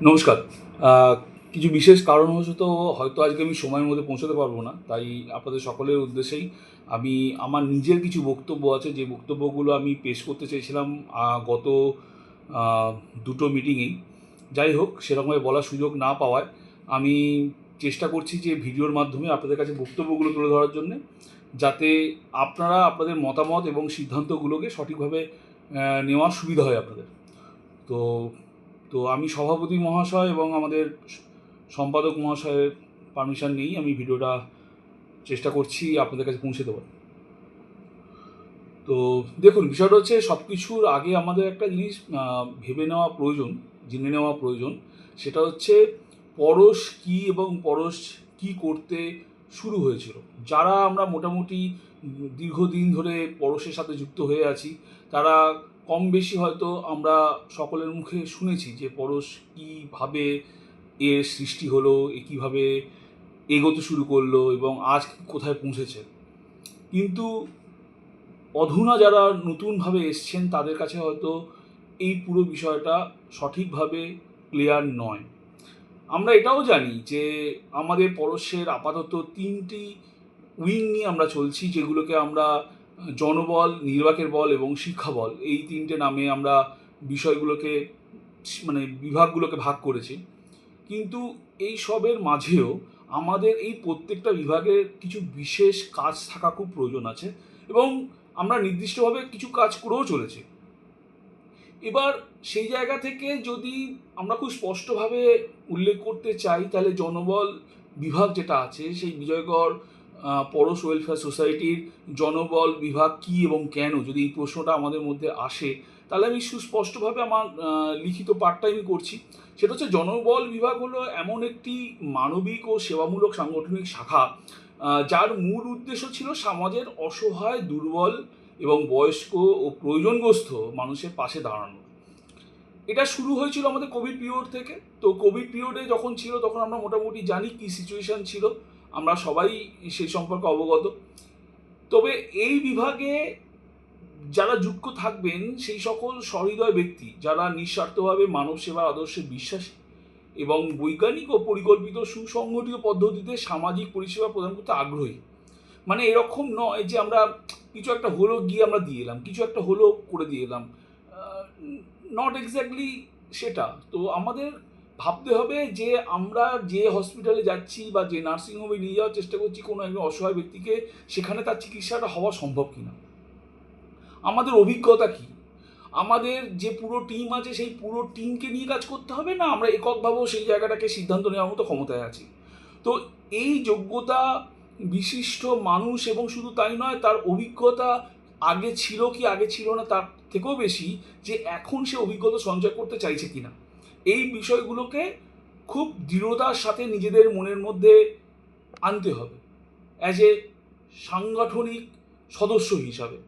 নমস্কার। আহ, কিছু বিশেষ কারণবশত হয়তো আজকে আমি সময়ের মধ্যে পৌঁছতে পারবো না, তাই আপনাদের সকলের উদ্দেশ্যেই আমি আমার নিজের কিছু বক্তব্য আছে, যে বক্তব্যগুলো আমি পেশ করতে চেয়েছিলাম গত আহ, দুটো মিটিংয়েই। যাই হোক, সেরকমভাবে বলার সুযোগ না পাওয়ায় আমি চেষ্টা করছি যে ভিডিওর মাধ্যমে আপনাদের কাছে বক্তব্যগুলো তুলে ধরার জন্যে, যাতে আপনারা আপনাদের মতামত এবং সিদ্ধান্তগুলোকে সঠিকভাবে নেওয়ার সুবিধা হয় আপনাদের। তো তো আমি সভাপতি মহাশয় এবং আমাদের সম্পাদক মহাশয়ের পারমিশন নিয়েই আমি ভিডিওটা চেষ্টা করছি আপনাদের কাছে পৌঁছে দেওয়ার। তো দেখুন, বিষয়টা হচ্ছে সব কিছুর আগে আমাদের একটা জিনিস ভেবে নেওয়া প্রয়োজন, জেনে নেওয়া প্রয়োজন। সেটা হচ্ছে পরশ কী এবং পরশ কী করতে শুরু হয়েছিল। যারা আমরা মোটামুটি দীর্ঘদিন ধরে পরশের সাথে যুক্ত হয়ে আছি, তারা কম বেশি হয়তো আমরা সকলের মুখে শুনেছি যে পরশ কীভাবে এর সৃষ্টি হলো, এ কীভাবে এগোতে শুরু করলো এবং আজ কোথায় পৌঁছেছে। কিন্তু অধুনা যারা নতুনভাবে এসছেন তাদের কাছে হয়তো এই পুরো বিষয়টা সঠিকভাবে ক্লিয়ার নয়। আমরা এটাও জানি যে আমাদের পরশের আপাতত ৩টি উইং নিয়ে আমরা চলছি, যেগুলোকে আমরা জনবল, নির্বাকের বল এবং শিক্ষা বল, এই ৩টে নামে আমরা বিষয়গুলোকে মানে বিভাগগুলোকে ভাগ করেছি। কিন্তু এই সবের মাঝেও আমাদের এই প্রত্যেকটা বিভাগের কিছু বিশেষ কাজ থাকা খুব প্রয়োজন আছে, এবং আমরা নির্দিষ্টভাবে কিছু কাজ করেও চলেছি। এবার সেই জায়গা থেকে যদি আমরা খুব স্পষ্টভাবে উল্লেখ করতে চাই, তাহলে জনবল বিভাগ যেটা আছে, সেই বিজয়গড় পরশ ওয়েলফেয়ার সোসাইটির জনবল বিভাগ কী এবং কেন, যদি এই প্রশ্নটা আমাদের মধ্যে আসে, তাহলে আমি সুস্পষ্টভাবে আমার লিখিত পাঠটা আমি করছি। সেটা হচ্ছে, জনবল বিভাগ হলো এমন একটি মানবিক ও সেবামূলক সাংগঠনিক শাখা, যার মূল উদ্দেশ্য ছিল সমাজের অসহায়, দুর্বল এবং বয়স্ক ও প্রয়োজনগ্রস্ত মানুষের পাশে দাঁড়ানো। এটা শুরু হয়েছিল আমাদের কোভিড পিরিয়ড থেকে। তো কোভিড পিরিয়ডে যখন ছিল, তখন আমরা মোটামুটি জানি কী সিচুয়েশান ছিল, আমরা সবাই সেই সম্পর্কে অবগত। তবে এই বিভাগে যারা যুক্ত থাকবেন, সেই সকল সহৃদয় ব্যক্তি যারা নিঃস্বার্থভাবে মানব সেবার আদর্শে বিশ্বাসী এবং বৈজ্ঞানিক ও পরিকল্পিত সুসংগঠিত পদ্ধতিতে সামাজিক পরিষেবা প্রদান করতে আগ্রহী। মানে এরকম নয় যে আমরা কিছু একটা হলো গিয়ে আমরা দিয়ে এলাম, কিছু একটা হলো করে দিয়ে এলাম, নট এক্স্যাক্টলি সেটা। তো আমাদের ভাবতে হবে যে আমরা যে হসপিটালে যাচ্ছি বা যে নার্সিংহোমে নিয়ে যাওয়ার চেষ্টা করছি কোনো একজন অসহায় ব্যক্তিকে, সেখানে তার চিকিৎসাটা হওয়া সম্ভব কিনা, আমাদের অভিজ্ঞতা কী, আমাদের যে পুরো টিম আছে সেই পুরো টিমকে নিয়ে কাজ করতে হবে, না আমরা এককভাবেও সেই জায়গাটাকে সিদ্ধান্ত নেওয়ার মতো ক্ষমতায় আছি। তো এই যোগ্যতা বিশিষ্ট মানুষ, এবং শুধু তাই নয়, তার অভিজ্ঞতা আগে ছিল কি আগে ছিল না তার থেকেও বেশি, যে এখন সে অভিজ্ঞতা সঞ্চয় করতে চাইছে কিনা, এই বিষয়গুলোকে খুব দৃঢ়তার সাথে নিজেদের মনের মধ্যে আনতে হবে অ্যাজ এ সাংগঠনিক সদস্য হিসাবে।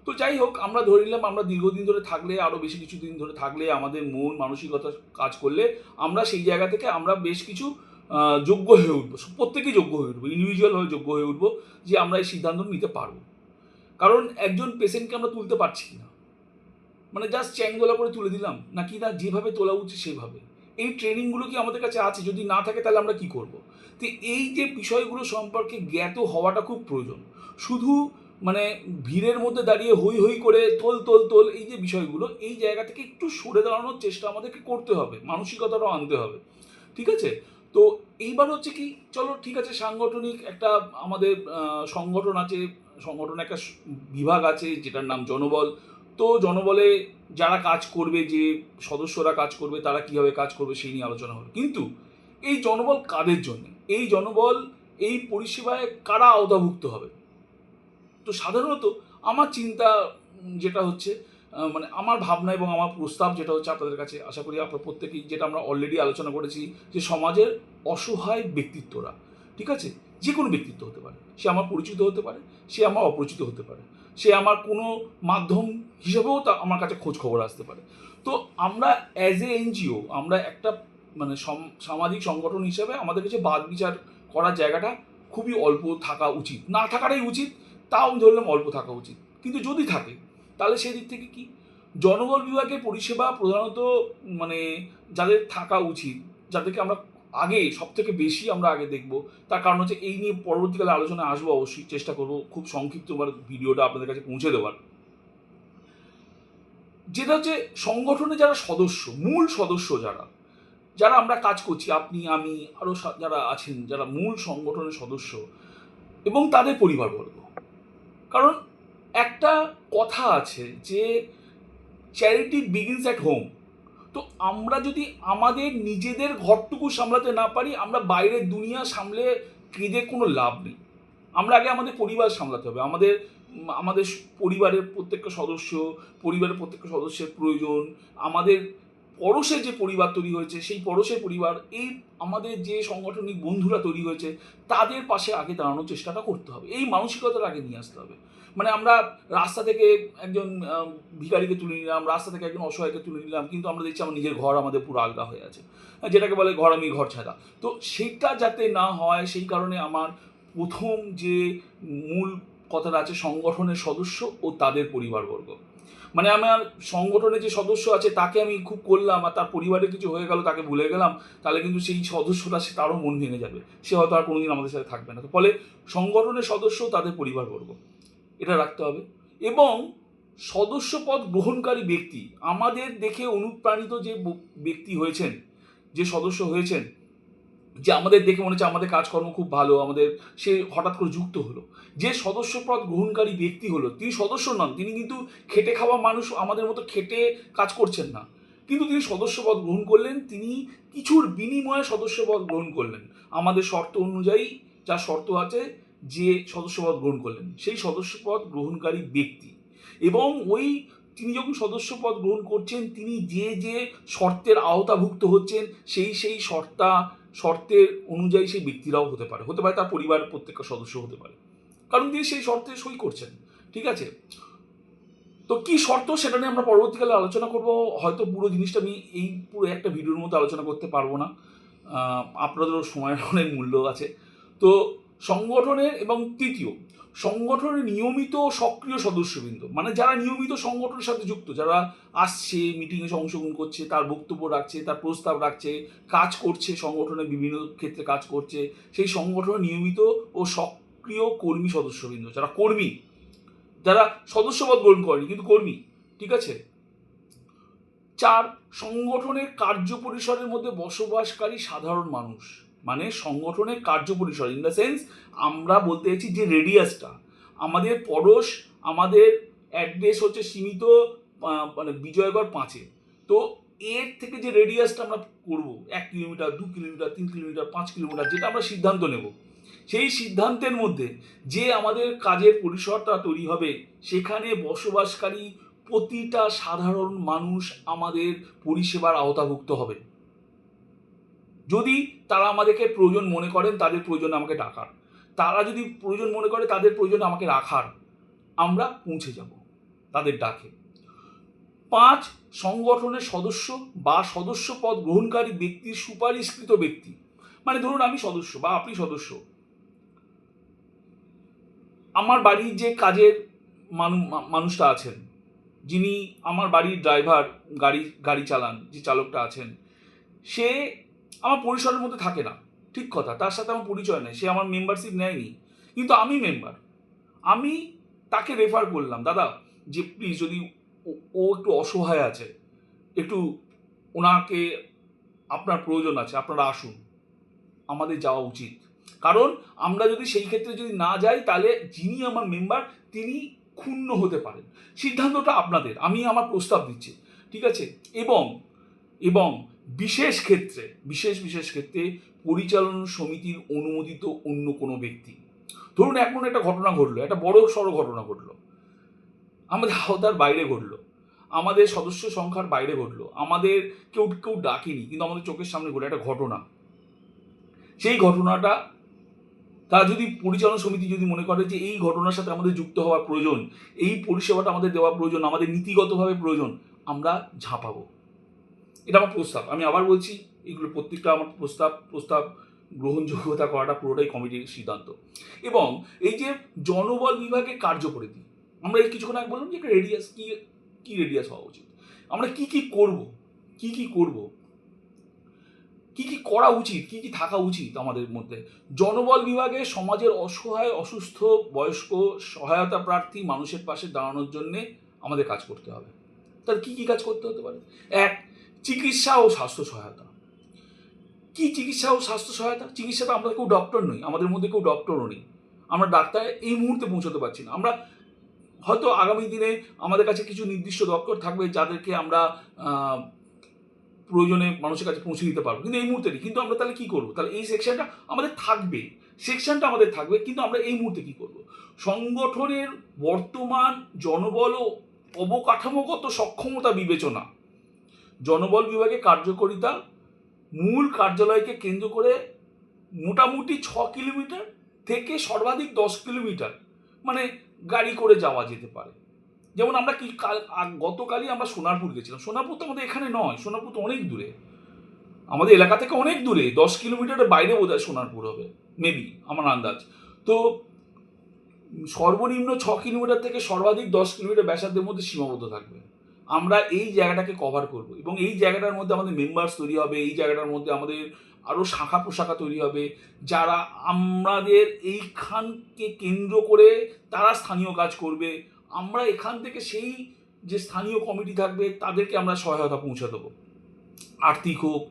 তো যাই হোক, আমরা ধরে নিলাম আমরা দীর্ঘদিন ধরে থাকলে, আরও বেশি কিছু দিন ধরে থাকলে, আমাদের মন মানসিকতা কাজ করলে, আমরা সেই জায়গা থেকে আমরা বেশ কিছু যোগ্য হয়ে উঠবো, প্রত্যেকেই যোগ্য হয়ে উঠবো, ইন্ডিভিজুয়ালভাবে যোগ্য হয়ে উঠবো যে আমরা এই সিদ্ধান্ত নিতে পারবো। কারণ একজন পেশেন্টকে আমরা তুলতে পারছি কিনা, মানে জাস্ট চ্যাংদোলা করে তুলে দিলাম নাকি, না যেভাবে তোলা উচিত সেভাবে, এই ট্রেনিংগুলো কি আমাদের কাছে আছে? যদি না থাকে তাহলে আমরা কি করব? তো এই যে বিষয়গুলো সম্পর্কে জ্ঞাত হওয়াটা খুব প্রয়োজন। শুধু মানে ভিড়ের মধ্যে দাঁড়িয়ে হই হই করে তোল তোল তোল, এই যে বিষয়গুলো, এই জায়গা থেকে একটু সরে দাঁড়ানোর চেষ্টা আমাদেরকে করতে হবে, মানসিকতাটাও আনতে হবে। ঠিক আছে? তো এইবার হচ্ছে কি, চলো ঠিক আছে, সাংগঠনিক একটা আমাদের সংগঠন আছে, সংগঠনের একটা বিভাগ আছে যেটার নাম জনবল। তো জনবলে যারা কাজ করবে, যে সদস্যরা কাজ করবে, তারা কীভাবে কাজ করবে সেই নিয়ে আলোচনা হবে। কিন্তু এই জনবল কাদের জন্য, এই জনবল, এই পরিষেবায় কারা আওতাভুক্ত হবে? তো সাধারণত আমার চিন্তা যেটা হচ্ছে, মানে আমার ভাবনা এবং আমার প্রস্তাব যেটা হচ্ছে আপনাদের কাছে, আশা করি আপনারা প্রত্যেকেই, যেটা আমরা অলরেডি আলোচনা করেছি, যে সমাজের অসহায় ব্যক্তিত্বরা, ঠিক আছে, যে কোনো ব্যক্তিত্ব হতে পারে, সে আমার পরিচিত হতে পারে, সে আমার অপরিচিত হতে পারে, সে আমার কোনো মাধ্যম হিসেবেও তা আমার কাছে খোঁজ খবর আসতে পারে। তো আমরা অ্যাজ এ এনজিও, আমরা একটা মানে সামাজিক সংগঠন হিসেবে আমাদের কাছে বাদ বিচার করার জায়গাটা খুবই অল্প থাকা উচিত, না থাকাটাই উচিত, তাও আমি ধরলাম অল্প থাকা উচিত। কিন্তু যদি থাকে, তাহলে সেই দিক থেকে কি, জনবল বিভাগের পরিষেবা প্রধানত মানে যাদের থাকা উচিত, যাদেরকে আমরা আগে সব থেকে বেশি আমরা আগে দেখব, তার কারণ হচ্ছে এই নিয়ে পরবর্তীকালে আলোচনা আসবো, অবশ্যই চেষ্টা করবো খুব সংক্ষিপ্তবার ভিডিওটা আপনাদের কাছে পৌঁছে দেওয়ার। যেটা হচ্ছে সংগঠনে যারা সদস্য, মূল সদস্য যারা যারা আমরা কাজ করছি, আপনি আমি আরও যারা আছেন, যারা মূল সংগঠনের সদস্য এবং তাদের পরিবারবর্গ। কারণ একটা কথা আছে যে চ্যারিটি বিগিনস অ্যাট হোম। তো আমরা যদি আমাদের নিজেদের ঘরটুকু সামলাতে না পারি, আমরা বাইরের দুনিয়া সামলে কেঁদে কোনো লাভ নেই। আমরা আগে আমাদের পরিবার সামলাতে হবে। আমাদের আমাদের পরিবারের প্রত্যেকটা সদস্যের প্রয়োজন। আমাদের পড়োশে যে পরিবার তৈরি হয়েছে, সেই পড়োশের পরিবার, এই আমাদের যে সাংগঠনিক বন্ধুরা তৈরি হয়েছে, তাদের পাশে আগে দাঁড়ানোর চেষ্টাটা করতে হবে। এই মানসিকতাটা আগে নিয়ে আসতে হবে। মানে আমরা রাস্তা থেকে একজন ভিখারিকে তুলে নিলাম, রাস্তা থেকে একজন অসহায়কে তুলে নিলাম, কিন্তু আমরা দেখছি আমার নিজের ঘর আমাদের পুরো আলগা হয়ে আছে, যেটাকে বলে ঘর আমি ঘর ছাড়া। তো সেটা যাতে না হয়, সেই কারণে আমার প্রথম যে মূল কথাটা আছে সংগঠনের সদস্য ও তাদের পরিবারবর্গ। মানে আমার সংগঠনে যে সদস্য আছে তাকে আমি খুব করলাম, আর তার পরিবারে কিছু হয়ে গেল তাকে ভুলে গেলাম, তাহলে কিন্তু সেই সদস্যটা সে তারও মন ভেঙে যাবে, সে হয়তো আর কোনোদিন আমাদের সাথে থাকবে না। তো ফলে সংগঠনের সদস্য তাদের পরিবারবর্গ এটা রাখতে হবে। এবং সদস্যপদ গ্রহণকারী ব্যক্তি, আমাদের দেখে অনুপ্রাণিত যে ব্যক্তি হয়েছেন, যে সদস্য হয়েছেন, যে আমাদের দেখে মনে হচ্ছে আমাদের কাজকর্ম খুব ভালো, আমাদের সে হঠাৎ করে যুক্ত হলো, যে সদস্যপদ গ্রহণকারী ব্যক্তি হলো, তিনি সদস্য নন, তিনি কিন্তু খেটে খাওয়া মানুষ, আমাদের মতো খেটে কাজ করছেন না, কিন্তু তিনি সদস্যপদ গ্রহণ করলেন, তিনি কিছুর বিনিময়ে সদস্যপদ গ্রহণ করলেন। আমাদের শর্ত অনুযায়ী যা শর্ত আছে, যে সদস্যপদ গ্রহণ করলেন সেই সদস্যপদ গ্রহণকারী ব্যক্তি, এবং ওই তিনি যখন সদস্যপদ গ্রহণ করছেন, তিনি যে যে শর্তের আওতাভুক্ত হচ্ছেন, সেই শর্তের অনুযায়ী সেই ব্যক্তিরাও হতে পারে তার পরিবারের প্রত্যেকটা সদস্য হতে পারে, কারণ তিনি সেই শর্তে সই করছেন। ঠিক আছে, তো কি শর্ত সেটা নিয়ে আমরা পরবর্তীকালে আলোচনা করব। হয়তো পুরো জিনিসটা আমি এই পুরো একটা ভিডিওর মধ্যে আলোচনা করতে পারবো না, আপনাদেরও সময়ের অনেক মূল্য আছে। তো সংগঠনের এবং তৃতীয়, সংগঠনের নিয়মিত সক্রিয় সদস্যবৃন্দ, মানে যারা নিয়মিত সংগঠনের সাথে যুক্ত, যারা আসছে, মিটিংয়ে অংশগ্রহণ করছে, তার বক্তব্য রাখছে, তার প্রস্তাব রাখছে, কাজ করছে, সংগঠনের বিভিন্ন ক্ষেত্রে কাজ করছে, সেই সংগঠনের নিয়মিত ও সক্রিয় কর্মী সদস্যবৃন্দ, যারা কর্মী, যারা সদস্যপদ গ্রহণ করেনি কিন্তু কর্মী। ঠিক আছে। 4, সংগঠনের কার্য পরিসরের মধ্যে বসবাসকারী সাধারণ মানুষ, মানে সংগঠনের কার্য পরিসর ইন দ্য সেন্স আমরা বলতে চাইছি যে রেডিয়াসটা, আমাদের পড়োশ, আমাদের অ্যাড্রেস হচ্ছে সীমিত মানে বিজয়গড় 5-এ, তো এর থেকে যে রেডিয়াসটা আমরা করব 1 কিলোমিটার, 2 কিলোমিটার, 3 কিলোমিটার, 5 কিলোমিটার, যেটা আমরা সিদ্ধান্ত নেব, সেই সিদ্ধান্তের মধ্যে যে আমাদের কাজের পরিসরটা তৈরি হবে, সেখানে বসবাসকারী প্রতিটা সাধারণ মানুষ আমাদের পরিষেবার আওতাভুক্ত হবে। যদি তারা আমাদেরকে প্রয়োজন মনে করেন, তাদের প্রয়োজন আমাকে ডাকার, তারা যদি প্রয়োজন মনে করে তাদের প্রয়োজন আমাকে রাখার, আমরা পৌঁছে যাব তাদের ডাকে। 5, সংগঠনের সদস্য বা সদস্যপদ গ্রহণকারী ব্যক্তির সুপারিশকৃত ব্যক্তি, মানে ধরুন আমি সদস্য বা আপনি সদস্য, আমার বাড়ির যে কাজের মানুষটা আছেন, যিনি আমার বাড়ির ড্রাইভার, গাড়ি চালান, যে চালকটা আছেন, সে আমার পরিসরের মধ্যে থাকে না, ঠিক কথা, তার সাথে আমার পরিচয় নেই, সে আমার মেম্বারশিপ নেয়নি, কিন্তু আমি মেম্বার, আমি তাকে রেফার করলাম, দাদা যে প্লিজ যদি ও একটু অসহায় আছে, একটু ওনাকে আপনার প্রয়োজন আছে, আপনারা আসুন, আমাদের যাওয়া উচিত। কারণ আমরা যদি সেই ক্ষেত্রে যদি না যাই, তাহলে যিনি আমার মেম্বার তিনি ক্ষুণ্ণ হতে পারেন। সিদ্ধান্তটা আপনাদের, আমি আমার প্রস্তাব দিচ্ছি, ঠিক আছে। এবং এবং বিশেষ ক্ষেত্রে পরিচালনা সমিতির অনুমোদিত অন্য কোনো ব্যক্তি, ধরুন এখন একটা ঘটনা ঘটলো, একটা বড় সড়ো ঘটনা ঘটলো, আমাদের আওতার বাইরে ঘটলো, আমাদের সদস্য সংখ্যার বাইরে ঘটলো, আমাদের কেউ ডাকেনি, কিন্তু আমাদের চোখের সামনে ঘটলো একটা ঘটনা। সেই ঘটনাটা তারা যদি পরিচালনা সমিতি যদি মনে করে যে এই ঘটনার সাথে আমাদের যুক্ত হওয়ার প্রয়োজন, এই পরিষেবাটা আমাদের দেওয়া প্রয়োজন, আমাদের নীতিগতভাবে প্রয়োজন, আমরা ঝাঁপাবো। এটা আমার প্রস্তাব, আমি আবার বলছি, এগুলো প্রত্যেকটা আমার প্রস্তাব গ্রহণযোগ্যতা করাটা পুরোটাই কমিটির সিদ্ধান্ত। এবং এই যে জনবল বিভাগে কার্যপরিধি, আমরা এই কিছুক্ষণ আগে বললাম যে একটা রেডিয়াস কি, কি রেডিয়াস হওয়া উচিত, আমরা কি কি করব, কি কি করব, কি কি করা উচিত, কি কি থাকা উচিত আমাদের মধ্যে। জনবল বিভাগে সমাজের অসহায়, অসুস্থ, বয়স্ক, সহায়তা প্রার্থী মানুষের পাশে দাঁড়ানোর জন্যে আমাদের কাজ করতে হবে। তাহলে কি কি কাজ করতে হতে পারে? এক, চিকিৎসা ও স্বাস্থ্য সহায়তা। কি চিকিৎসা ও স্বাস্থ্য সহায়তা? চিকিৎসাটা আমরা কেউ ডক্টর নই, আমাদের মধ্যে কেউ ডক্টরও নেই, আমরা ডাক্তার এই মুহূর্তে পৌঁছতে পারছি না। আমরা হয়তো আগামী দিনে আমাদের কাছে কিছু নির্দিষ্ট ডক্টর থাকবে যাদেরকে আমরা প্রয়োজনে মানুষের কাছে পৌঁছে দিতে পারবো, কিন্তু এই মুহূর্তে নেই। কিন্তু আমরা তাহলে কি করবো? তাহলে এই সেকশনটা আমাদের থাকবে, কিন্তু আমরা এই মুহূর্তে কি করব? সংগঠনের বর্তমান জনবল ও অবকাঠামোগত সক্ষমতা বিবেচনা, জনবল বিভাগে কার্যকারিতা মূল কার্যালয়কে কেন্দ্র করে মোটামুটি 6 কিলোমিটার থেকে সর্বাধিক 10 কিলোমিটার মানে গাড়ি করে যাওয়া যেতে পারে। যেমন আমরা কি গতকালই আমরা সোনারপুর গেছিলাম। সোনারপুর তো আমাদের এখানে নয়, সোনারপুর তো অনেক দূরে, আমাদের এলাকা থেকে অনেক দূরে, 10 কিলোমিটারের বাইরে বোধহয় সোনারপুর হবে, মেবি, আমার আন্দাজ। তো সর্বনিম্ন 6 কিলোমিটার থেকে সর্বাধিক 10 কিলোমিটার ব্যাসার্ধের মধ্যে সীমাবদ্ধ থাকবে। আমরা এই জায়গাটাকে কভার করব এবং এই জায়গাটার মধ্যে আমাদের মেম্বার্স তৈরি হবে, এই জায়গাটার মধ্যে আমাদের আরও শাখা প্রশাখা তৈরি হবে, যারা আমাদের এইখানকে কেন্দ্র করে তারা স্থানীয় কাজ করবে। আমরা এখান থেকে সেই যে স্থানীয় কমিটি থাকবে তাদেরকে আমরা সহায়তা পৌঁছে দেবো, আর্থিক হোক,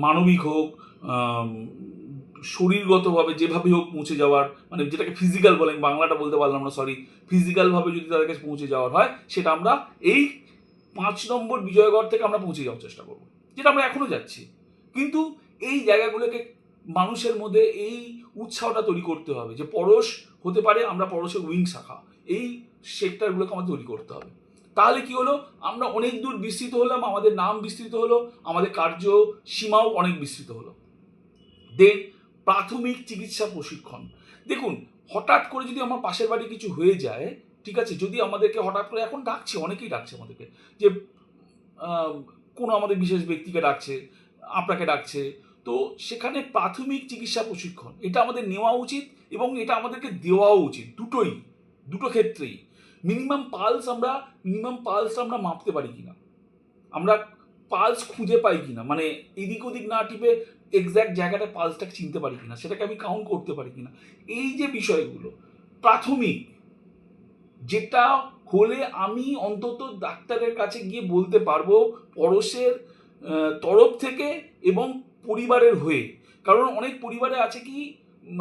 মানবিক হোক, শরীরগতভাবে যেভাবে হোক পৌঁছে যাওয়ার, মানে যেটাকে ফিজিক্যাল বলেন, বাংলাটা বলতে পারলাম না, সরি, ফিজিক্যালভাবে যদি তাদের কাছে পৌঁছে যাওয়ার হয় সেটা আমরা এই 5 নম্বর বিজয়গড় থেকে আমরা পৌঁছে যাওয়ার চেষ্টা করবো, যেটা আমরা এখনো যাচ্ছি। কিন্তু এই জায়গাগুলোকে মানুষের মধ্যে এই উৎসাহটা তৈরি করতে হবে যে পরশ হতে পারে, আমরা পরশের উইং শাখা, এই সেক্টরগুলোকে আমাদের তৈরি করতে হবে। তাহলে কি হলো, আমরা অনেক দূর বিস্তৃত হলাম, আমাদের নাম বিস্তৃত হলো, আমাদের কার্য সীমাও অনেক বিস্তৃত হলো। দেন প্রাথমিক চিকিৎসা প্রশিক্ষণ। দেখুন, হঠাৎ করে যদি আমার পাশের বাড়ি কিছু হয়ে যায়, ঠিক আছে, যদি আমাদেরকে হঠাৎ করে, এখন ডাকছে, অনেকেই ডাকছে আমাদেরকে, যে কোনো আমাদের বিশেষ ব্যক্তিকে ডাকছে, আপনাকে ডাকছে, তো সেখানে প্রাথমিক চিকিৎসা প্রশিক্ষণ এটা আমাদের নেওয়া উচিত এবং এটা আমাদেরকে দেওয়াও উচিত, দুটো ক্ষেত্রেই। মিনিমাম পালস আমরা মাপতে পারি কিনা, আমরা পালস খুঁজে পাই কিনা, মানে এদিক ওদিক না টিপে এক্স্যাক্ট জায়গাটা পালসটাকে চিনতে পারি কিনা, সেটাকে আমি কাউন্ট করতে পারি কিনা, এই যে বিষয়গুলো প্রাথমিক, যেটা হলে আমি অন্তত ডাক্তারের কাছে গিয়ে বলতে পারবো পরশের তরফ থেকে এবং পরিবারের হয়ে। কারণ অনেক পরিবারে আছে কি,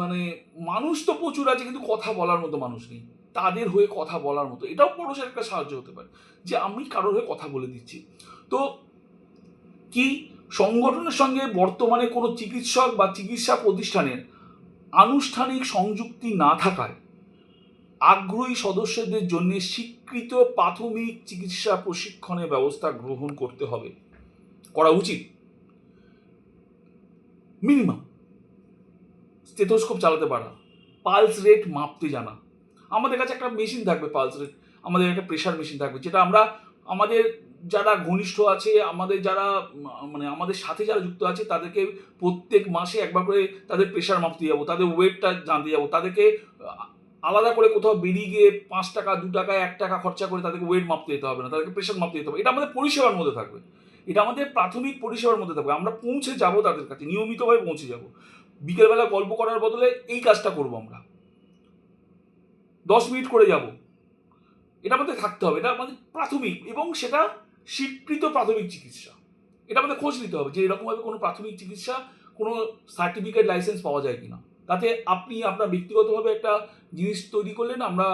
মানে মানুষ তো প্রচুর আছে কিন্তু কথা বলার মতো মানুষ নেই, তাদের হয়ে কথা বলার মতো, এটাও পরশের একটা সাহায্য হতে পারে যে আমি কারোর হয়ে কথা বলে দিচ্ছি। তো কি, সংগঠনের সঙ্গে বর্তমানে কোনো চিকিৎসক বা চিকিৎসা প্রতিষ্ঠানের আনুষ্ঠানিক সংযুক্তি না থাকায় আগ্রহী সদস্যদের জন্য স্বীকৃত প্রাথমিক চিকিৎসা প্রশিক্ষণের ব্যবস্থা গ্রহণ করতে হবে, করা উচিত। মিনিমাম স্টেথোস্কোপ চালাতে পারা, পালস রেট মাপতে জানা, আমাদের কাছে একটা মেশিন থাকবে পালস রেট, আমাদের একটা প্রেশার মেশিন থাকবে, যেটা আমরা আমাদের যারা ঘনিষ্ঠ আছে, আমাদের যারা মানে আমাদের সাথে যারা যুক্ত আছে তাদেরকে প্রত্যেক মাসে একবার করে তাদের প্রেশার মাপতে যাবো, তাদের ওয়েটটা জানতে যাবো, তাদেরকে আলাদা করে কোথাও বেরিয়ে গিয়ে 5 টাকা 2 টাকা 1 টাকা খরচা করে তাদেরকে ওয়েট মাপতে যেতে হবে না, তাদেরকে প্রেশার মাপতে যেতে হবে। এটা আমাদের পরিষেবার মধ্যে থাকবে, এটা আমাদের প্রাথমিক পরিষেবার মধ্যে থাকবে, আমরা পৌঁছে যাব তাদের কাছে, নিয়মিতভাবে পৌঁছে যাব। বিকেলবেলা গল্প করার বদলে এই কাজটা করবো, আমরা 10 মিনিট করে যাব, এটা আমাদের থাকতে হবে, এটা আমাদের প্রাথমিক এবং সেটা স্বীকৃত প্রাথমিক চিকিৎসা। এটা আমাদের খোঁজ নিতে হবে যে এরকমভাবে কোনো প্রাথমিক চিকিৎসা, কোনো সার্টিফিকেট লাইসেন্স পাওয়া যায় কিনা, তাতে আপনি আপনার ব্যক্তিগতভাবে একটা জিনিস তৈরি করলেন, আমরা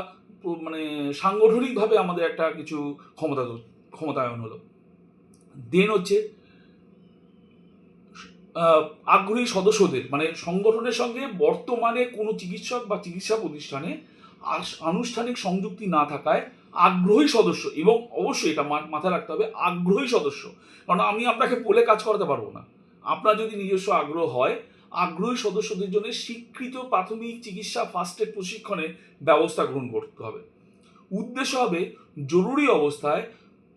মানে সাংগঠনিকভাবে আমাদের একটা কিছু ক্ষমতায়ন হলো। দেন হচ্ছে আগ্রহী সদস্যদের, মানে সংগঠনের সঙ্গে বর্তমানে কোনো চিকিৎসক বা চিকিৎসা প্রতিষ্ঠানে আনুষ্ঠানিক সংযুক্তি না থাকায় আগ্রহী সদস্য, এবং অবশ্যই এটা মাথায় রাখতে হবে আগ্রহী সদস্য, কারণ আমি আপনাকে বলে কাজ করাতে পারবো না, আপনার যদি নিজস্ব আগ্রহ হয়, আগ্রহী সদস্যদের জন্য স্বীকৃত প্রাথমিক চিকিৎসা ফার্স্ট এড প্রশিক্ষণের ব্যবস্থা গ্রহণ করতে হবে। উদ্দেশ্য হবে জরুরি অবস্থায়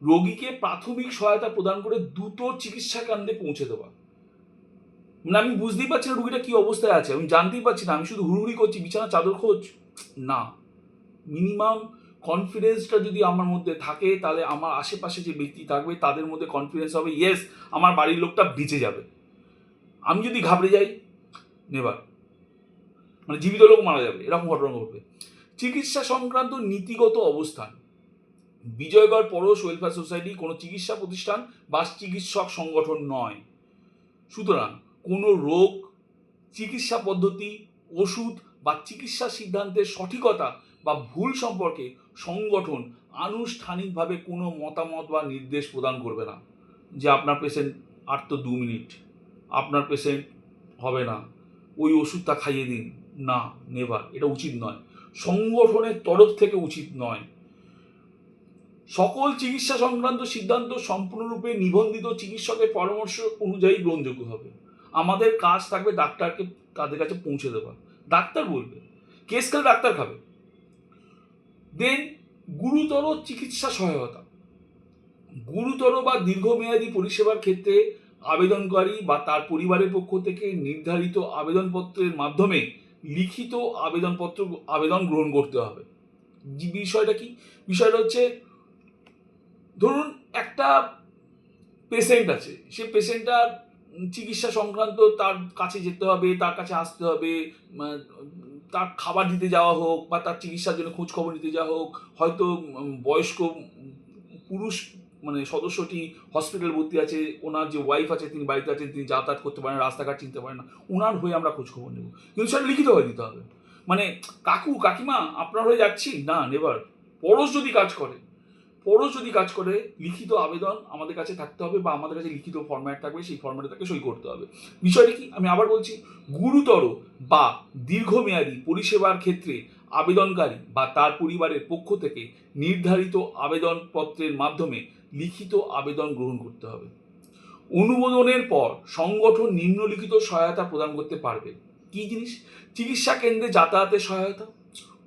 রোগীকে প্রাথমিক সহায়তা প্রদান করে দ্রুত চিকিৎসা কেন্দ্রে পৌঁছে দেওয়া। মানে আমি বুঝতেই পারছি না রুগীটা কি অবস্থায় আছে, আমি জানতেই পারছি না, আমি শুধু হুড়ুহুড়ি করছি, বিছানা চাদর খোঁজ না, মিনিমাম কনফিডেন্সটা যদি আমার মধ্যে থাকে, তাহলে আমার আশেপাশে যে ব্যক্তি থাকবে তাদের মধ্যে কনফিডেন্স হবে, ইয়েস আমার বাড়ির লোকটা বেঁচে যাবে। আমি যদি ঘাবড়ে যাই, নেভার, মানে জীবিত লোক মারা যাবে, এরকম ঘটনা ঘটবে। চিকিৎসা সংক্রান্ত নীতিগত অবস্থান। বিজয়গড় পরশ ওয়েলফেয়ার সোসাইটি কোনো চিকিৎসা প্রতিষ্ঠান বা চিকিৎসক সংগঠন নয়। সুতরাং কোনো রোগ, চিকিৎসা পদ্ধতি, ওষুধ বা চিকিৎসা সিদ্ধান্তের সঠিকতা বা ভুল সম্পর্কে সংগঠন আনুষ্ঠানিকভাবে কোনো মতামত বা নির্দেশ প্রদান করবে না। যে আপনার পেশেন্ট আর তো 2 মিনিট, আপনার পেশেন্ট হবে না, ওই ওষুধটা খাইয়ে দিন, না, নেভার, এটা উচিত নয়, সংগঠনের তরফ থেকে উচিত নয়। সকল চিকিৎসা সংক্রান্ত সিদ্ধান্ত সম্পূর্ণরূপে নিবন্ধিত চিকিৎসকের পরামর্শ অনুযায়ী গ্রহণযোগ্য হবে। আমাদের কাজ থাকবে ডাক্তারকে তাদের কাছে পৌঁছে দেওয়া, ডাক্তার বলবে, কেস খেলে ডাক্তার খাবে। দেন গুরুতর চিকিৎসা সহায়তা। গুরুতর বা দীর্ঘমেয়াদী পরিষেবার ক্ষেত্রে আবেদনকারী বা তার পরিবারের পক্ষ থেকে নির্ধারিত আবেদনপত্রের মাধ্যমে লিখিত আবেদন গ্রহণ করতে হবে। বিষয়টা কি? বিষয়টা হচ্ছে, ধরুন একটা পেশেন্ট আছে, সে পেশেন্টটার চিকিৎসা সংক্রান্ত তার কাছে যেতে হবে, তার কাছে আসতে হবে, তার খাবার দিতে যাওয়া হোক বা তার চিকিৎসার জন্য খোঁজ খবর নিতে যাওয়া হোক, হয়তো বয়স্ক পুরুষ মানে সদস্যটি হসপিটাল ভর্তি আছে, ওনার যে ওয়াইফ আছে তিনি বাড়িতে আছেন, তিনি যাতায়াত করতে পারেন, রাস্তাঘাট চিনতে পারেন না, ওনার হয়ে আমরা খোঁজ খবর নেব, কিন্তু সেটা লিখিত হয়ে দিতে হবে। মানে কাকু কাকিমা আপনার হয়ে যাচ্ছি না, নেভার। পরশ যদি কাজ করে লিখিত আবেদন আমাদের কাছে থাকতে হবে, বা আমাদের কাছে লিখিত ফরম্যাট থাকবে, সেই ফরম্যাটে তাকে সই করতে হবে। বিষয়টা কি? আমি আবার বলছি, গুরুতর বা দীর্ঘমেয়াদী পরিষেবার ক্ষেত্রে আবেদনকারী বা তার পরিবারের পক্ষ থেকে নির্ধারিত আবেদনপত্রের মাধ্যমে লিখিত আবেদন গ্রহণ করতে হবে। অনুমোদনের পর সংগঠন নিম্নলিখিত সহায়তা প্রদান করতে পারবে। কি জিনিস? চিকিৎসা কেন্দ্রে যাতায়াতের সহায়তা,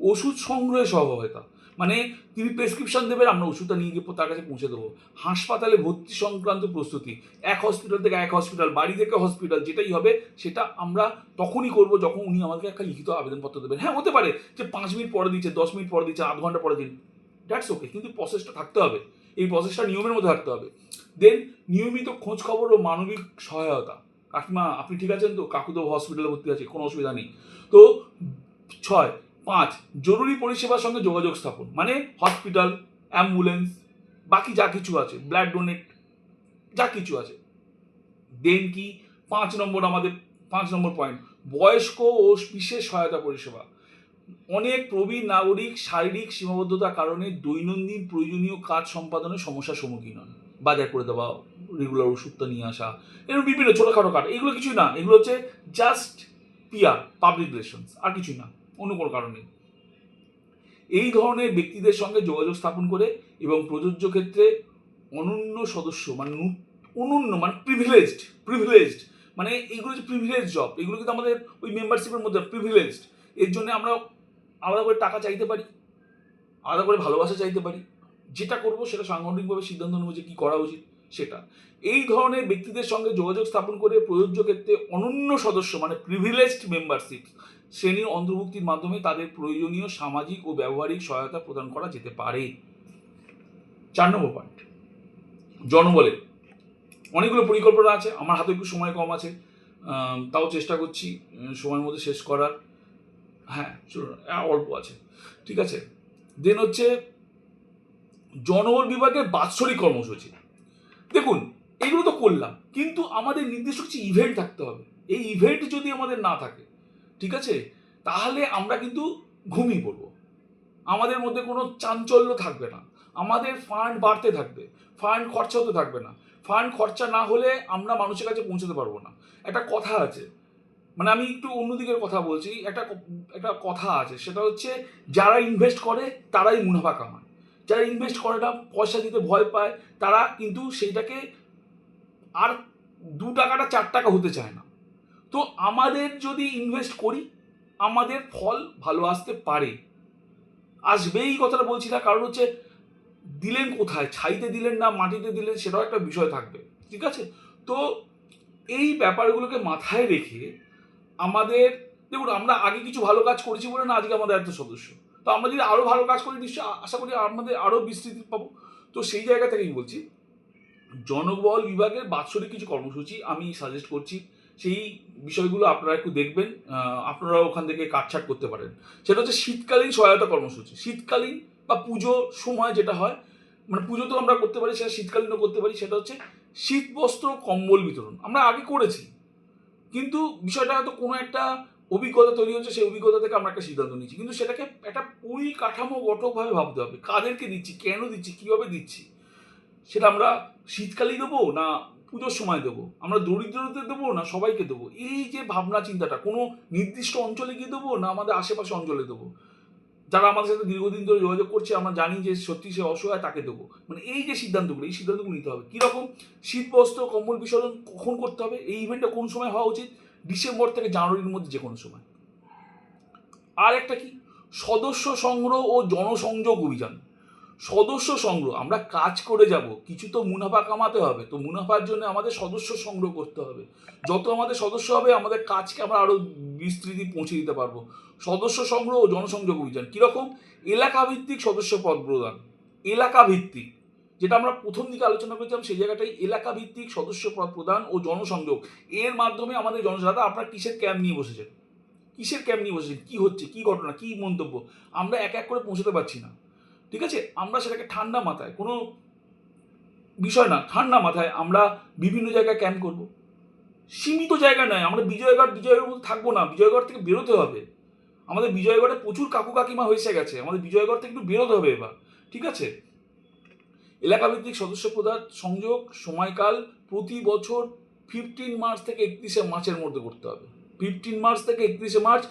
ওষুধ সংগ্রহে সহায়তা, মানে তিনি প্রেসক্রিপশন দেবেন, আমরা ওষুধটা নিয়ে গিয়ে তার কাছে পৌঁছে দেবো। হাসপাতালে ভর্তি সংক্রান্ত প্রস্তুতি, এক হসপিটাল থেকে এক হসপিটাল, বাড়ি থেকে হসপিটাল, যেটাই হবে সেটা আমরা তখনই করব যখন উনি আমাকে একটা লিখিত আবেদনপত্র দেবেন। হ্যাঁ, হতে পারে যে 5 মিনিট পরে দিচ্ছে, 10 মিনিট পরে দিচ্ছে, আধ ঘন্টা পরে দিন, দ্যাটস ওকে, কিন্তু প্রসেসটা থাকতে হবে, এই প্রসেসটা নিয়মের মধ্যে থাকতে হবে। দেন নিয়মিত খোঁজ খবর ও মানবিক সহায়তা। কাকিমা আপনি ঠিক আছেন তো? কাকু তো হসপিটালে ভর্তি আছে, কোনো অসুবিধা নেই তো। 5 জরুরি পরিষেবার সঙ্গে যোগাযোগ স্থাপন, মানে হসপিটাল, অ্যাম্বুলেন্স, বাকি যা কিছু আছে, ব্লাড ডোনেট, যা কিছু আছে। দেন কি 5 নম্বর পয়েন্ট, বয়স্ক ও বিশেষ সহায়তা পরিষেবা। অনেক প্রবীণ নাগরিক শারীরিক সীমাবদ্ধতার কারণে দৈনন্দিন প্রয়োজনীয় কাজ সম্পাদনের সমস্যার সম্মুখীন হন। বাজার করে দেওয়া, রেগুলার ওষুধটা নিয়ে আসা, এরকম বিভিন্ন ছোটোখাটো কাজ, এগুলো কিছুই না, এগুলো হচ্ছে জাস্ট পিআর, পাবলিক রিলেশনস, আর কিছুই না, অন্য কোনো কারণে। এই ধরনের ব্যক্তিদের সঙ্গে যোগাযোগ স্থাপন করে এবং প্রযোজ্য ক্ষেত্রে অনন্য সদস্য মানে অনন্য মানে প্রিভিলেজড মানে এইগুলো যে প্রিভিলেজ জব, এগুলো কিন্তু আমাদের ওই মেম্বারশিপের মধ্যে প্রিভিলেজড। এর জন্য আমরা আলাদা করে টাকা চাইতে পারি, আলাদা করে ভালোবাসা চাইতে পারি, যেটা করবো সেটা সাংগঠনিকভাবে সিদ্ধান্ত নেবো যে কী করা উচিত সেটা। এই ধরনের ব্যক্তিদের সঙ্গে যোগাযোগ স্থাপন করে প্রযোজ্য ক্ষেত্রে অনন্য সদস্য মানে প্রিভিলেজড মেম্বারশিপ শ্রেণীর অন্তর্ভুক্তির মাধ্যমে তাদের প্রয়োজনীয় সামাজিক ও ব্যবহারিক সহায়তা প্রদান করা যেতে পারে। 4 নম্বর পয়েন্ট, জনবলে অনেকগুলো পরিকল্পনা আছে, আমার হাতে একটু সময় কম আছে, তাও চেষ্টা করছি সময়ের মধ্যে শেষ করার। হ্যাঁ চলুন, অল্প আছে, ঠিক আছে। দেন হচ্ছে জনবল বিভাগের বাৎসরিক কর্মসূচি। দেখুন এগুলো তো করলাম, কিন্তু আমাদের নির্দিষ্ট কিছু ইভেন্ট থাকতে হবে। এই ইভেন্ট যদি আমাদের না থাকে, ঠিক আছে, তাহলে আমরা কিন্তু ঘুমিয়ে পড়বো, আমাদের মধ্যে কোনো চাঞ্চল্য থাকবে না, আমাদের ফান্ড বাড়তে থাকবে, ফান্ড খরচা হতে থাকবে না। ফান্ড খরচা না হলে আমরা মানুষের কাছে পৌঁছতে পারবো না। একটা কথা আছে, মানে আমি একটু অন্যদিকের কথা বলছি, একটা কথা আছে, সেটা হচ্ছে যারা ইনভেস্ট করে তারাই মুনাফা কামায়, যারা ইনভেস্ট করে না, পয়সা দিতে ভয় পায়, তারা কিন্তু সেইটাকে আর 2 টাকাটা 4 টাকা হতে চায় না। তো আমাদের যদি ইনভেস্ট করি, আমাদের ফল ভালো আসতে পারে, আসবে, এই কথাটা বলছি না, কারণ হচ্ছে দিলেন কোথায়, ছাইতে দিলেন না মাটিতে দিলেন, সেটাও একটা বিষয় থাকবে, ঠিক আছে। তো এই ব্যাপারগুলোকে মাথায় রেখে আমাদের, দেখুন আমরা আগে কিছু ভালো কাজ করেছি বলে না আজকে আমাদের এত সদস্য, তো আমরা যদি আরও ভালো কাজ করি নিশ্চয়ই আশা করি আমাদের আরও বিস্তৃতি পাবো। তো সেই জায়গা থেকেই বলছি, জনবল বিভাগের বাৎসরিক কিছু কর্মসূচি আমি সাজেস্ট করছি, সেই বিষয়গুলো আপনারা একটু দেখবেন, আপনারা ওখান থেকে কাটছাট করতে পারেন। সেটা হচ্ছে শীতকালীন সহায়তা কর্মসূচি। শীতকালীন বা পুজোর সময় যেটা হয়, মানে পুজো তো আমরা করতে পারি, সেটা শীতকালীনও করতে পারি, সেটা হচ্ছে শীত বস্ত্র কম্বল বিতরণ। আমরা আগে করেছি, কিন্তু বিষয়টা হয়তো কোনো একটা অভিজ্ঞতা তৈরি হচ্ছে, সেই অভিজ্ঞতা থেকে আমরা একটা সিদ্ধান্ত নিচ্ছি, কিন্তু সেটাকে একটা পরিকাঠামোগতভাবে ভাবতে হবে, কাদেরকে দিচ্ছি, কেন দিচ্ছি, কীভাবে দিচ্ছি। সেটা আমরা শীতকালেই দেবো না পুজোর সময় দেবো, আমরা দরিদ্রদের দেবো না সবাইকে দেবো, এই যে ভাবনা চিন্তাটা, কোনো নির্দিষ্ট অঞ্চলে গিয়ে দেবো না আমাদের আশেপাশে অঞ্চলে দেবো, যারা আমাদের সাথে দীর্ঘদিন ধরে যোগাযোগ করছে, আমরা জানি যে সত্যি সে অসহায়, তাকে দেবো। মানে এই যে সিদ্ধান্তগুলো, এই সিদ্ধান্তগুলো নিতে হবে। কীরকম শীত বস্ত্র কম্বল বিতরণ কখন করতে হবে, এই ইভেন্টটা কোন সময় হওয়া উচিত, ডিসেম্বর থেকে জানুয়ারির মধ্যে যে কোনো সময়। আর একটা কি, সদস্য সংগ্রহ ও জনসংযোগ অভিযান। সদস্য সংগ্রহ, আমরা কাজ করে যাব, কিছু তো মুনাফা কামাতে হবে, তো মুনাফার জন্য আমাদের সদস্য সংগ্রহ করতে হবে। যত আমাদের সদস্য হবে, আমাদের কাজকে আমরা আরও বিস্তৃতি পৌঁছে দিতে পারবো। সদস্য সংগ্রহ ও জনসংযোগ অভিযান কীরকম, এলাকাভিত্তিক সদস্য পদ প্রদান। এলাকাভিত্তিক, যেটা আমরা প্রথম দিকে আলোচনা করেছিলাম, সেই জায়গাটাই এলাকাভিত্তিক সদস্য পদ প্রদান ও জনসংযোগ। এর মাধ্যমে আমাদের দাদা আপনারা কিসের ক্যাম্প নিয়ে বসেছেন, কিসের ক্যাম্প নিয়ে বসেছেন, কী হচ্ছে, কী ঘটনা, কী মন্তব্য, আমরা এক এক করে পৌঁছতে পারছি না। ঠিক আছে, আমরা সেটাকে ঠান্ডা মাথায়, কোনো বিষয় না, ঠান্ডা মাথায় আমরা বিভিন্ন জায়গায় ক্যাম্প করব। সীমিত জায়গা নয়, আমরা বিজয়গড়ের মধ্যে থাকবো না, বিজয়গড় থেকে বেরোতে হবে। আমাদের বিজয়গড়ে প্রচুর কাকু কাকিমা হয়েছে গেছে, আমাদের বিজয়গড় থেকে একটু বেরোতে হবে এবার। ঠিক আছে, এলাকাভিত্তিক সদস্য প্রদান সংযোগ সময়কাল প্রতি বছর 15 মার্চ থেকে 31শে মার্চের মধ্যে করতে হবে। 15 মার্চ থেকে 31শে মার্চ,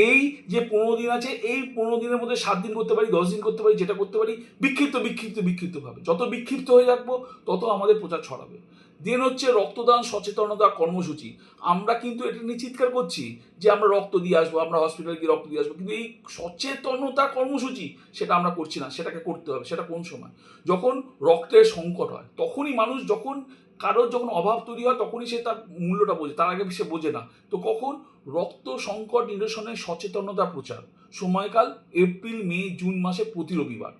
এই যে 15 দিন আছে, এই 15 দিনের মধ্যে 7 দিন করতে পারি, 10 দিন করতে পারি, যেটা করতে পারি বিক্ষিপ্তভাবে। যত বিক্ষিপ্ত হয়ে থাকবো তত আমাদের প্রচার ছড়াবে। দেন হচ্ছে রক্তদান সচেতনতা কর্মসূচি। আমরা কিন্তু এটা নিয়ে চিৎকার করছি যে আমরা রক্ত দিয়ে আসবো, আমরা হসপিটালে গিয়ে রক্ত দিয়ে আসবো, কিন্তু এই সচেতনতা কর্মসূচি সেটা আমরা করছি না। সেটাকে করতে হবে। সেটা কোন সময়, যখন রক্তের সংকট হয়, তখনই মানুষ, যখন কারোর যখন অভাব তৈরি হয়, তখনই সে তার মূল্যটা বোঝে, তার আগে সে বোঝে না। তো কখন, রক্ত সংকট নিরসনের সচেতনতা প্রচার, সময়কাল এপ্রিল মে জুন মাসে প্রতি রবিবার।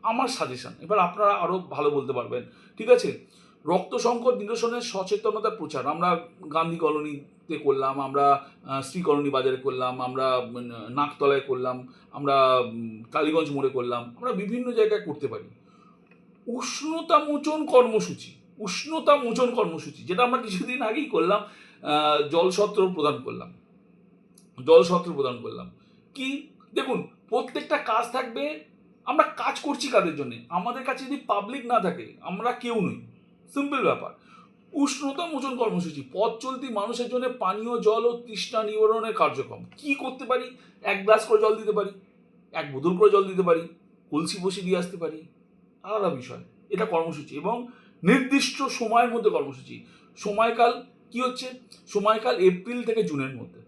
আমার সাজেশন, এবার আপনারা আরও ভালো বলতে পারবেন। ঠিক আছে, রক্ত সংকট নিরসনের সচেতনতা প্রচার আমরা গান্ধী কলোনিতে করলাম, আমরা শ্রী কলোনি বাজারে করলাম, আমরা নাকতলায় করলাম, আমরা টালিগঞ্জ মোড়ে করলাম, আমরা বিভিন্ন জায়গায় করতে পারি। উষ্ণতা মোচন কর্মসূচি, যেটা আমরা কিছুদিন আগেই করলাম, জলছত্র প্রদান করলাম। কি, দেখুন, প্রত্যেকটা কাজ থাকবে, আমরা কাজ করছি কাদের জন্য, আমাদের কাছে যদি পাবলিক না থাকে আমরা কেউ নই, সিম্পল ব্যাপার। উষ্ণতা মোচন কর্মসূচি, পথ চলতি মানুষের জন্য পানীয় জল ও তৃষ্ণা নিবারণের কার্যক্রম। কি করতে পারি, 1 গ্লাস করে জল দিতে পারি, 1 বোতল করে জল দিতে পারি, কলসি বসিয়ে দিয়ে আসতে পারি, আলাদা বিষয়। এটা কর্মসূচি, এবং নির্দিষ্ট সময়ের মধ্যে কর্মসূচি। সময়কাল কি হচ্ছে, সময়কাল এপ্রিল থেকে জুনের মধ্যে,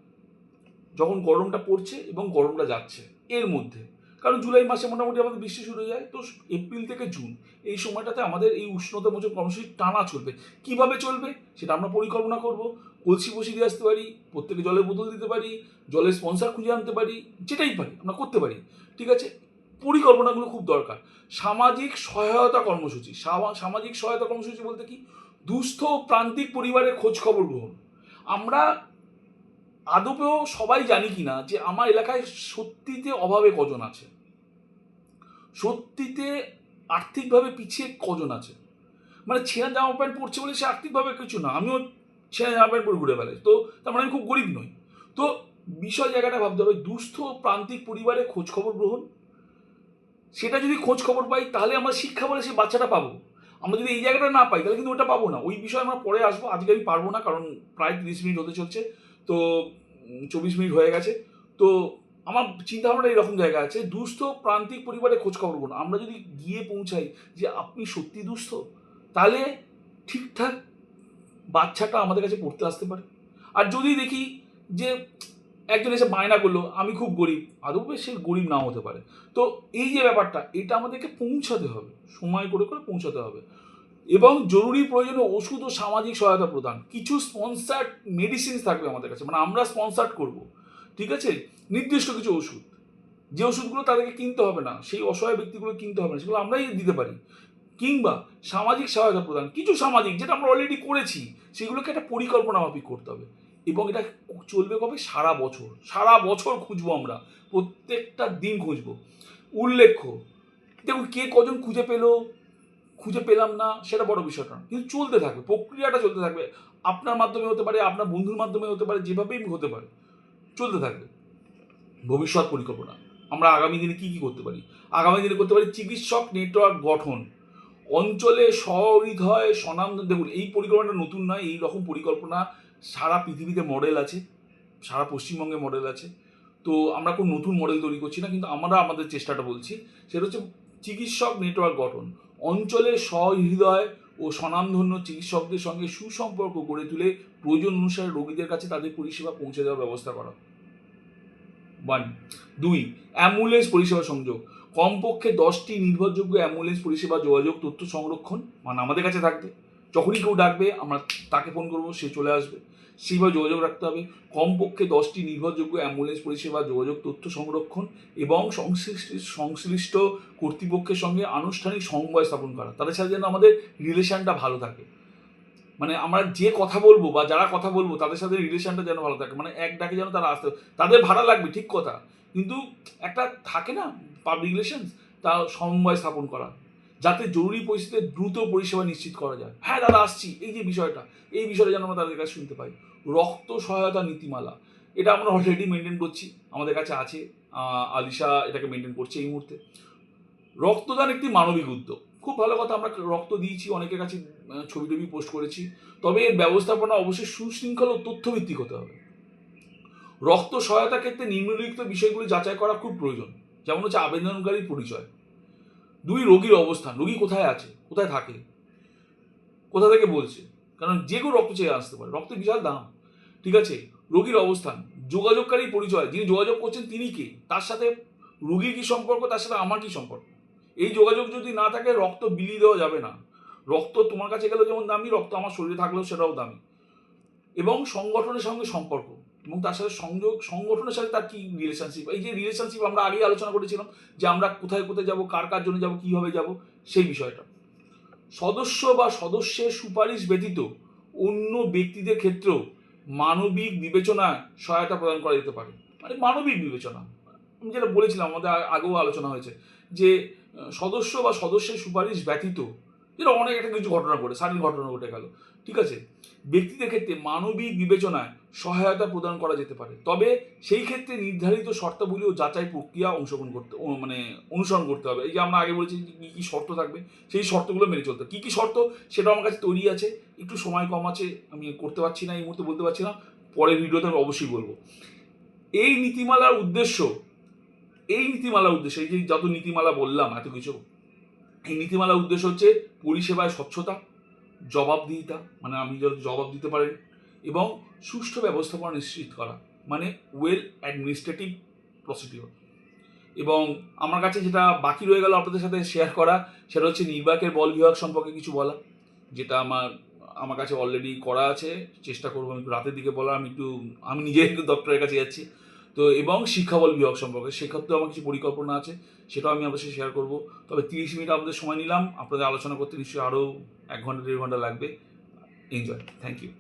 যখন গরমটা পড়ছে এবং গরমটা যাচ্ছে এর মধ্যে, কারণ জুলাই মাসে মোটামুটি আমাদের বৃষ্টি শুরু হয়ে যায়, তো এপ্রিল থেকে জুন এই সময়টাতে আমাদের এই উষ্ণতা মোচন কর্মসূচি টানা চলবে। কিভাবে চলবে সেটা আমরা পরিকল্পনা করব। কলসি বসিয়ে দিয়ে আসতে পারি, প্রত্যেকে জলের বোতল দিতে পারি, জলের স্পন্সর খুঁজে আনতে পারি, যেটাই পারি আমরা করতে পারি। ঠিক আছে, পরিকল্পনাগুলো খুব দরকার। সামাজিক সহায়তা কর্মসূচি, সামাজিক সহায়তা কর্মসূচি বলতে কি, দুস্থ প্রান্তিক পরিবারের খোঁজ খবর গ্রহণ। আমরা আদপেও সবাই জানি কি না যে আমার এলাকায় সত্যিতে অভাবে কজন আছে, সত্যিতে আর্থিকভাবে পিছিয়ে কজন আছে। মানে ছেঁড়া জামা প্যান্ট পরছে বলে সে আর্থিকভাবে কিছু না, আমিও ছেঁড়া জামা প্যান্ট পরে ঘুরে বেড়াই, তো তার মানে আমি খুব গরিব নই। তো বিষয় জায়গাটা ভাবতে হবে, দুস্থ প্রান্তিক পরিবারের খোঁজ খবর গ্রহণ। সেটা যদি খোঁজ খবর পাই, তাহলে আমরা শিক্ষা বলে সেই বাচ্চাটা পাবো। আমরা যদি এই জায়গাটা না পাই, তাহলে কিন্তু ওটা পাবো না। ওই বিষয়ে আমরা পরে আসবো, আজকে আমি পারবো না, কারণ প্রায় 30 মিনিট হতে চলছে, তো 24 মিনিট হয়ে গেছে। তো আমার চিন্তা ভাবনা এরকম জায়গা আছে, দুস্থ প্রান্তিক পরিবারের খোঁজ খবর গ্রহণ। আমরা যদি গিয়ে পৌঁছাই যে আপনি সত্যি দুস্থ, তাহলে ঠিকঠাক বাচ্চাটা আমাদের কাছে পড়তে আসতে পারে। আর যদি দেখি যে একজন এসে বায়না করলো আমি খুব গরিব, আদৌ সে গরিব নাও হতে পারে। তো এই যে ব্যাপারটা, এটা আমাদেরকে পৌঁছাতে হবে, সময় করে করে পৌঁছাতে হবে। এবং জরুরি প্রয়োজনে ওষুধ ও সামাজিক সহায়তা প্রদান। কিছু স্পন্সার্ড মেডিসিন থাকবে আমাদের কাছে, মানে আমরা স্পন্সার্ড করব। ঠিক আছে, নির্দিষ্ট কিছু ওষুধ, যে ওষুধগুলো তাদেরকে কিনতে হবে না, সেই অসহায় ব্যক্তিগুলো কিনতে হবে না, সেগুলো আমরাই দিতে পারি। কিংবা সামাজিক সহায়তা প্রদান, কিছু সামাজিক যেটা আমরা অলরেডি করেছি সেগুলোকে একটা পরিকল্পনা মাফিক করতে হবে। এবং এটা চলবে কবে? সারা বছর, সারা বছর খুঁজবো আমরা, প্রত্যেকটা দিন খুঁজবো। উল্লেখ্য, দেখুন কে কজন খুঁজে পেলো, খুঁজে পেলাম না, সেটা বড় বিষয়টা না, কিন্তু চলতে থাকবে, প্রক্রিয়াটা চলতে থাকবে। আপনার মাধ্যমে হতে পারে, আপনার বন্ধুর মাধ্যমে হতে পারে, যেভাবেই হতে পারে, চলতে থাকবে। ভবিষ্যৎ পরিকল্পনা, আমরা আগামী দিনে কি কি করতে পারি? আগামী দিনে করতে পারি চিকিৎসক নেটওয়ার্ক গঠন, অঞ্চলে সহৃদয় স্বনামধন্য। দেখুন এই পরিকল্পনাটা নতুন নয়, এই রকম পরিকল্পনা সারা পৃথিবীতে মডেল আছে, সারা পশ্চিমবঙ্গে মডেল আছে। তো আমরা কোনো নতুন মডেল তৈরি করছি না, কিন্তু আমরা আমাদের চেষ্টাটা বলছি। সেটা হচ্ছে চিকিৎসক নেটওয়ার্ক গঠন, অঞ্চলে সহৃদয় ও স্বনামধন্য চিকিৎসকদের সঙ্গে সুসম্পর্ক গড়ে তুলে প্রয়োজন অনুসারে রোগীদের কাছে তাদের পরিষেবা পৌঁছে দেওয়ার ব্যবস্থা করা। 1 2 অ্যাম্বুলেন্স পরিষেবা সংযোগ, কমপক্ষে 10টি নির্ভরযোগ্য অ্যাম্বুলেন্স পরিষেবা যোগাযোগ তথ্য সংরক্ষণ, মানে আমাদের কাছে থাকবে, যখনই কেউ ডাকবে আমরা তাকে ফোন করবো, সে চলে আসবে, সেইভাবে যোগাযোগ রাখতে হবে। কমপক্ষে 10টি নির্ভরযোগ্য অ্যাম্বুলেন্স পরিষেবা যোগাযোগ তথ্য সংরক্ষণ এবং সংশ্লিষ্ট কর্তৃপক্ষের সঙ্গে আনুষ্ঠানিক সমন্বয় স্থাপন করা, তাদের সাথে যেন আমাদের রিলেশনটা ভালো থাকে। মানে আমরা যে কথা বলবো বা যারা কথা বলবো তাদের সাথে রিলেশনটা যেন ভালো থাকে, মানে এক ডাকে যেন তারা আসতে, তাদের ভাড়া লাগবে ঠিক কথা, কিন্তু একটা থাকে না পাবলিক রিলেশনস, তা সমন্বয় স্থাপন করা, যাতে জরুরি পরিস্থিতিতে দ্রুত পরিষেবা নিশ্চিত করা যায়। হ্যাঁ দাদা আসছি, এই যে বিষয়টা, এই বিষয়টা যেন আমরা তাদের কাছে শুনতে পাই। রক্ত সহায়তা নীতিমালা, এটা আমরা অলরেডি মেনটেন করছি, আমাদের কাছে আছে, আলিশা এটাকে মেনটেন করছে এই মুহূর্তে। রক্তদান একটি মানবিক উদ্যোগ, খুব ভালো কথা, আমরা রক্ত দিয়েছি, অনেকের কাছে ছবি টবি পোস্ট করেছি, তবে এর ব্যবস্থাপনা অবশ্যই সুশৃঙ্খল ও তথ্যভিত্তিক হতে হবে। রক্ত সহায়তা ক্ষেত্রে নিম্নলিখিত বিষয়গুলি যাচাই করা খুব প্রয়োজন, যেমন হচ্ছে আবেদনকারীর পরিচয়, 2 রোগীর অবস্থান, রোগী কোথায় আছে, কোথায় থাকে, কোথা থেকে বলছে, কারণ যে কেউ রক্ত চেয়ে আসতে পারে, রক্তের বিশাল দাম, ঠিক আছে। রোগীর অবস্থান, যোগাযোগকারী পরিচয়, যিনি যোগাযোগ করছেন তিনি কে, তার সাথে রোগীর কী সম্পর্ক, তার সাথে আমার কী সম্পর্ক, এই যোগাযোগ যদি না থাকে রক্ত বিলিয়ে দেওয়া যাবে না। রক্ত তোমার কাছে গেলেও যেমন দামি, রক্ত আমার শরীরে থাকলেও সেটাও দামি। এবং সংগঠনের সঙ্গে সম্পর্ক এবং তার সাথে সংগঠনের সাথে তার কি রিলেশনশিপ, এই যে রিলেশনশিপ আমরা আগেই আলোচনা করেছিলাম যে আমরা কোথায় কোথায় যাব, কার কার জন্য যাব, কীভাবে যাব, সেই বিষয়টা। সদস্য বা সদস্যের সুপারিশ ব্যতীত অন্য ব্যক্তিদের ক্ষেত্রেও মানবিক বিবেচনায় সহায়তা প্রদান করা যেতে পারে। মানে মানবিক বিবেচনা, আমি যেটা বলেছিলাম, আমাদের আগেও আলোচনা হয়েছে যে সদস্য বা সদস্যের সুপারিশ ব্যতীত, যেটা অনেক একটা কিছু ঘটনা ঘটে, স্বাধীন ঘটনা ঘটে গেল, ঠিক আছে, ব্যক্তিদের ক্ষেত্রে মানবিক বিবেচনায় সহায়তা প্রদান করা যেতে পারে, তবে সেই ক্ষেত্রে নির্ধারিত শর্তাবলী ও যাচাই প্রক্রিয়া অনুসরণ করতে হবে। এই যে আমরা আগে বলেছি কী কী শর্ত থাকবে, সেই শর্তগুলো মেনে চলতে হবে। কী কী শর্ত সেটা আমার কাছে তৈরি আছে, একটু সময় কম আছে, আমি করতে পারছি না এই মুহূর্তে, বলতে পারছি না, পরের ভিডিওতে আমি অবশ্যই বলবো। এই নীতিমালার উদ্দেশ্য, এই যে যত নীতিমালা বললাম এত কিছু, এই নীতিমালার উদ্দেশ্য হচ্ছে পরিষেবায় স্বচ্ছতা, জবাবদিহিতা, মানে আপনি যদি জবাব দিতে পারেন, এবং সুষ্ঠু ব্যবস্থাপনা নিশ্চিত করা, মানে ওয়েল অ্যাডমিনিস্ট্রেটিভ প্রসিডিওর। এবং আমার কাছে যেটা বাকি রয়ে গেল আপনাদের সাথে শেয়ার করা, সেটা হচ্ছে নির্বাকের বল বিভাগ সম্পর্কে কিছু বলা, যেটা আমার কাছে অলরেডি করা আছে, চেষ্টা করবো আমি একটু রাতের দিকে বলার, আমি নিজে একটু দপ্তরের কাছে যাচ্ছি তো। এবং শিক্ষাবল বিভাগ সম্পর্কে সেক্ষেত্রেও আমার কিছু পরিকল্পনা আছে, সেটাও আমি অবশ্যই শেয়ার করবো। তবে 30 মিনিট আপনাদের সময় নিলাম, আপনাদের আলোচনা করতে নিশ্চয়ই আরও 1 ঘন্টা 1.5 ঘন্টা লাগবে। Enjoy, thank you.